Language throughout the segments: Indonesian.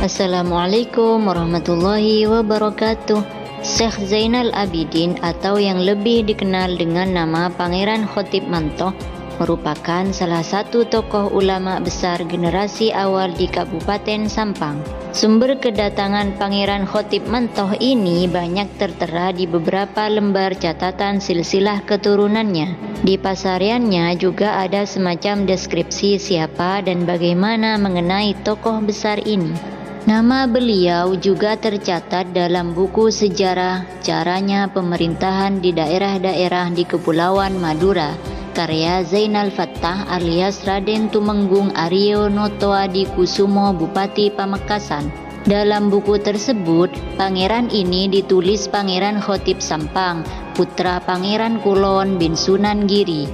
Assalamualaikum warahmatullahi wabarakatuh. Syekh Zainal Abidin atau yang lebih dikenal dengan nama Pangeran Khotim Mantoh merupakan salah satu tokoh ulama besar generasi awal di Kabupaten Sampang. Sumber kedatangan Pangeran Khotim Mantoh ini banyak tertera di beberapa lembar catatan silsilah keturunannya. Di pasariannya juga ada semacam deskripsi siapa dan bagaimana mengenai tokoh besar ini. Nama beliau juga tercatat dalam buku sejarah caranya pemerintahan di daerah-daerah di Kepulauan Madura, karya Zainal Fattah alias Raden Tumenggung Aryo Notoadi Kusumo Bupati Pamekasan. Dalam buku tersebut, pangeran ini ditulis Pangeran Khotim Sampang, putra Pangeran Kulon bin Sunan Giri.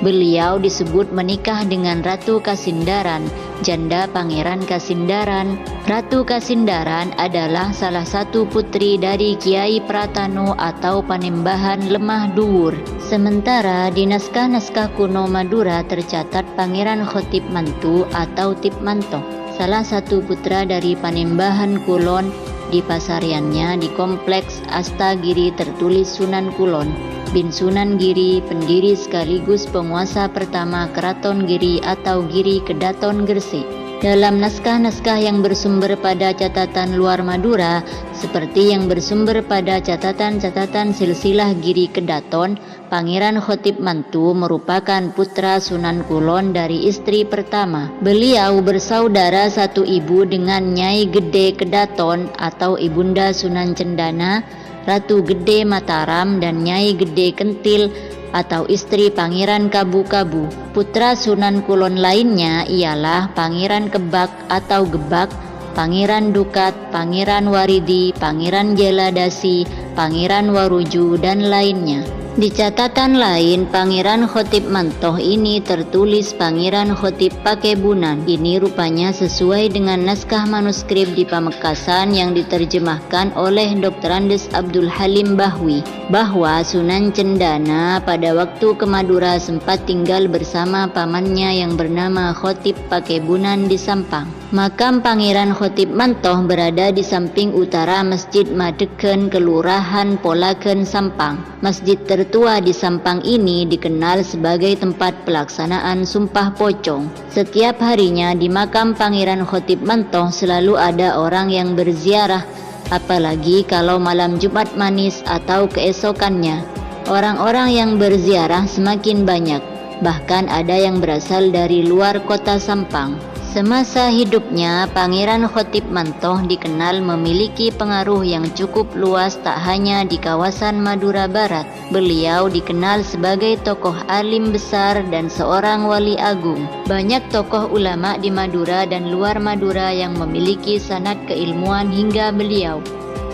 Beliau disebut menikah dengan Ratu Kasindaran, janda Pangeran Kasindaran. Ratu Kasindaran adalah salah satu putri dari Kiai Pratano atau Panembahan Lemah Duwur. Sementara di naskah-naskah kuno Madura tercatat Pangeran Khotim Mantu atau Tip Mantoh, salah satu putra dari Panembahan Kulon. Di pasariannya di Kompleks Astagiri tertulis Sunan Kulon bin Sunan Giri, pendiri sekaligus penguasa pertama Keraton Giri atau Giri Kedaton Gresik. Dalam naskah-naskah yang bersumber pada catatan luar Madura, seperti yang bersumber pada catatan-catatan silsilah Giri Kedaton, Pangeran Khotim Mantu merupakan putra Sunan Kulon dari istri pertama. Beliau bersaudara satu ibu dengan Nyai Gede Kedaton atau Ibunda Sunan Cendana, Ratu Gede Mataram, dan Nyai Gede Kentil atau istri Pangeran Kabu-Kabu. Putra Sunan Kulon lainnya ialah Pangeran Kebak atau Gebak, Pangeran Dukat, Pangeran Waridi, Pangeran Jeladasi, Pangeran Waruju, dan lainnya. Di catatan lain, Pangeran Khotim Mantoh ini tertulis Pangeran Khotim Pakebunan. Ini rupanya sesuai dengan naskah manuskrip di Pamekasan yang diterjemahkan oleh Dr. Andes Abdul Halim Bahwi, bahwa Sunan Cendana pada waktu ke Madura sempat tinggal bersama pamannya yang bernama Khotim Pakebunan di Sampang. Makam Pangeran Khotim Mantoh berada di samping utara Masjid Madeken, Kelurahan Polaken, Sampang. Masjid tertua di Sampang ini dikenal sebagai tempat pelaksanaan Sumpah Pocong. Setiap harinya di makam Pangeran Khotim Mantoh selalu ada orang yang berziarah, apalagi kalau malam Jumat Manis atau keesokannya. Orang-orang yang berziarah semakin banyak, bahkan ada yang berasal dari luar kota Sampang. Semasa hidupnya, Pangeran Khotim Mantoh dikenal memiliki pengaruh yang cukup luas tak hanya di kawasan Madura Barat. Beliau dikenal sebagai tokoh alim besar dan seorang wali agung. Banyak tokoh ulama di Madura dan luar Madura yang memiliki sanad keilmuan hingga beliau.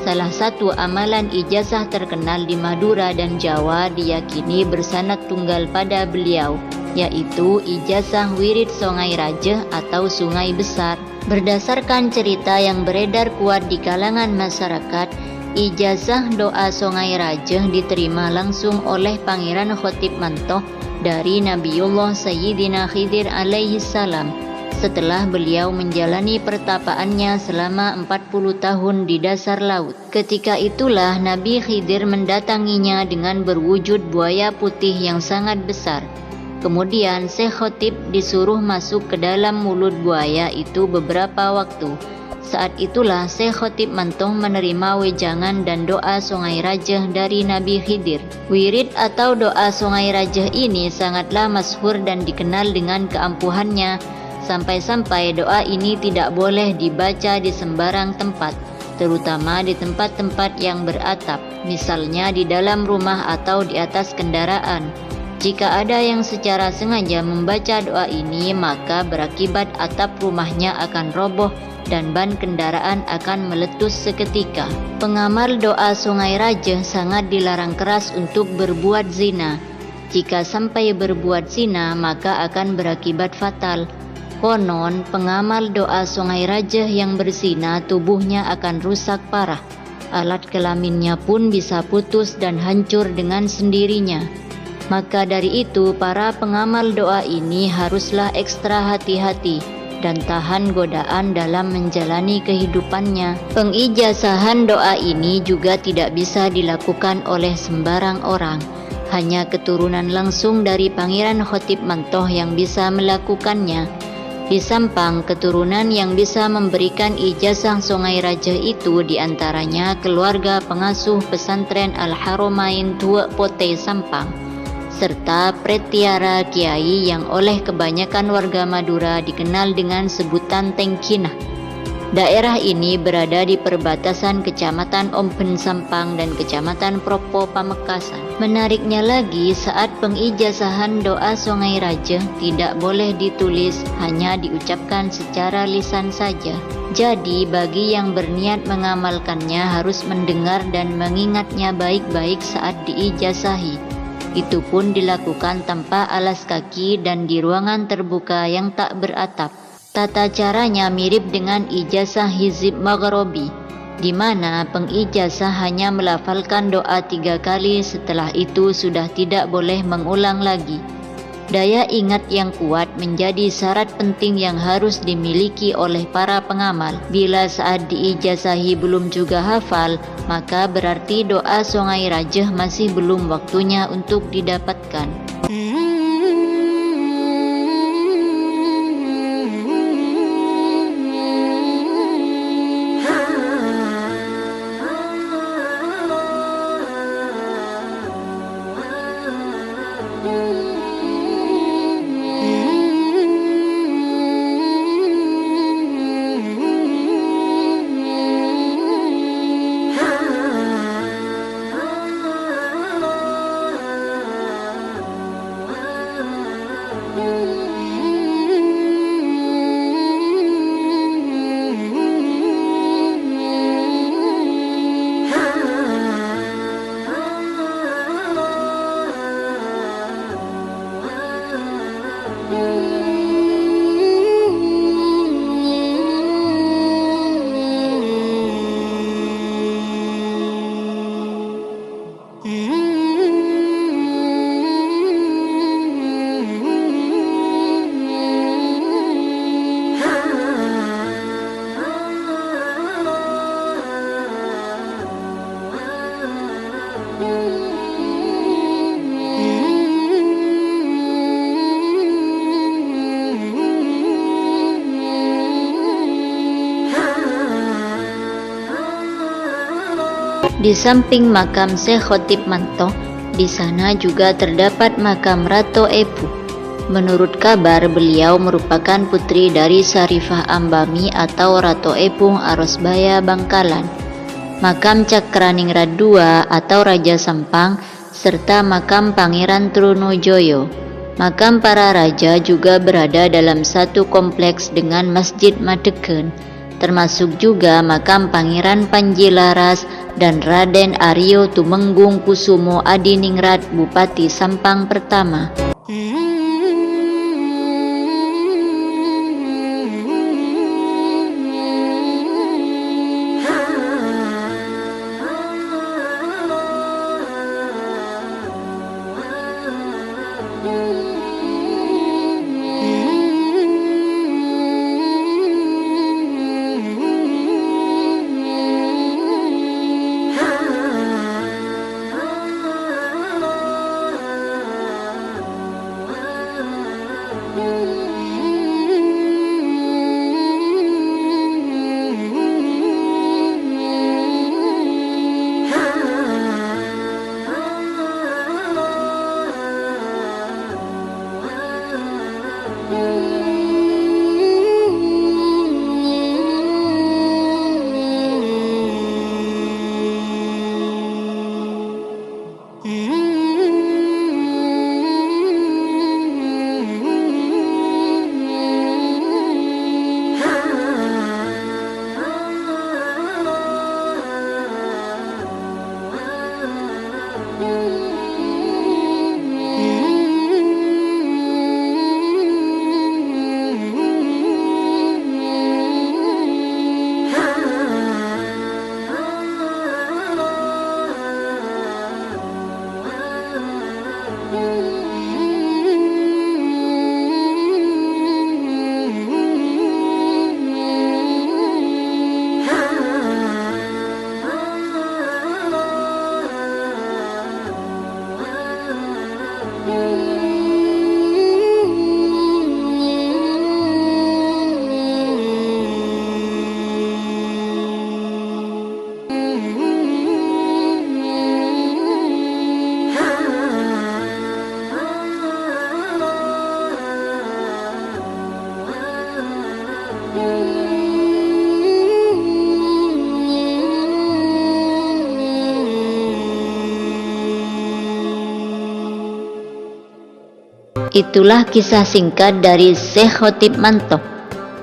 Salah satu amalan ijazah terkenal di Madura dan Jawa diyakini bersanad tunggal pada beliau, yaitu ijazah wirid Sungai Raja atau Sungai Besar. Berdasarkan cerita yang beredar kuat di kalangan masyarakat, ijazah doa Sungai Raja diterima langsung oleh Pangeran Khotim Mantoh dari Nabiullah Sayyidina Khidir alaihi salam setelah beliau menjalani pertapaannya selama 40 tahun di dasar laut. Ketika itulah Nabi Khidir mendatanginya dengan berwujud buaya putih yang sangat besar. Kemudian Syekh Khotim disuruh masuk ke dalam mulut buaya itu beberapa waktu. Saat itulah Syekh Khotim Mantoh menerima wejangan dan doa Sungai Raja dari Nabi Khidir. Wirid atau doa Sungai Raja ini sangatlah masyhur dan dikenal dengan keampuhannya, sampai-sampai doa ini tidak boleh dibaca di sembarang tempat, terutama di tempat-tempat yang beratap, misalnya di dalam rumah atau di atas kendaraan. Jika ada yang secara sengaja membaca doa ini, maka berakibat atap rumahnya akan roboh dan ban kendaraan akan meletus seketika. Pengamal doa Sungai Raja sangat dilarang keras untuk berbuat zina. Jika sampai berbuat zina, maka akan berakibat fatal. Konon, pengamal doa Sungai Raja yang berzina tubuhnya akan rusak parah. Alat kelaminnya pun bisa putus dan hancur dengan sendirinya. Maka dari itu, para pengamal doa ini haruslah ekstra hati-hati dan tahan godaan dalam menjalani kehidupannya. Pengijazahan doa ini juga tidak bisa dilakukan oleh sembarang orang. Hanya keturunan langsung dari Pangeran Khotib Mantoh yang bisa melakukannya. Di Sampang, keturunan yang bisa memberikan ijazah Sungai Raja itu diantaranya keluarga pengasuh pesantren Al-Haramain Tuwek Pote Sampang, serta Pretiara Kiai yang oleh kebanyakan warga Madura dikenal dengan sebutan Tengkinah. Daerah ini berada di perbatasan Kecamatan Omben Sampang dan Kecamatan Propo Pamekasan. Menariknya lagi, saat pengijazahan doa Sungai Raja tidak boleh ditulis, hanya diucapkan secara lisan saja. Jadi bagi yang berniat mengamalkannya harus mendengar dan mengingatnya baik-baik saat diijazahi. Itu pun dilakukan tanpa alas kaki dan di ruangan terbuka yang tak beratap. Tata caranya mirip dengan ijazah hizib maghrobi, di mana pengijazah hanya melafalkan doa 3 kali, setelah itu sudah tidak boleh mengulang lagi. Daya ingat yang kuat menjadi syarat penting yang harus dimiliki oleh para pengamal. Bila saat diijazahi belum juga hafal, maka berarti doa Sungai Raja masih belum waktunya untuk didapatkan. Di samping makam Syekh Khotib Mantoh, di sana juga terdapat makam Rato Epu. Menurut kabar, beliau merupakan putri dari Sarifah Ambami atau Rato Epung Arosbaya Bangkalan. Makam Cakraningrat II atau Raja Sampang, serta makam Pangeran Trunojoyo. Makam para raja juga berada dalam satu kompleks dengan Masjid Madegen, termasuk juga makam Pangeran Panjilaras dan Raden Aryo Tumenggung Kusumo Adiningrat Bupati Sampang pertama. Itulah kisah singkat dari Syekh Khotim Mantoh.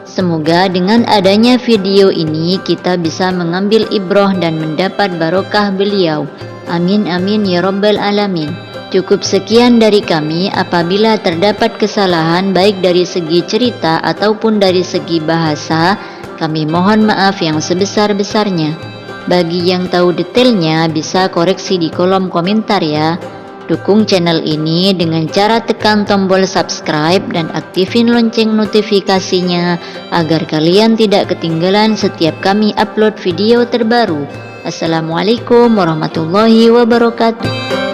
Semoga dengan adanya video ini kita bisa mengambil ibrah dan mendapat barokah beliau. Amin amin ya rabbal alamin. Cukup sekian dari kami. Apabila terdapat kesalahan baik dari segi cerita ataupun dari segi bahasa, kami mohon maaf yang sebesar-besarnya. Bagi yang tahu detailnya bisa koreksi di kolom komentar ya. Dukung channel ini dengan cara tekan tombol subscribe dan aktifin lonceng notifikasinya agar kalian tidak ketinggalan setiap kami upload video terbaru. Assalamualaikum warahmatullahi wabarakatuh.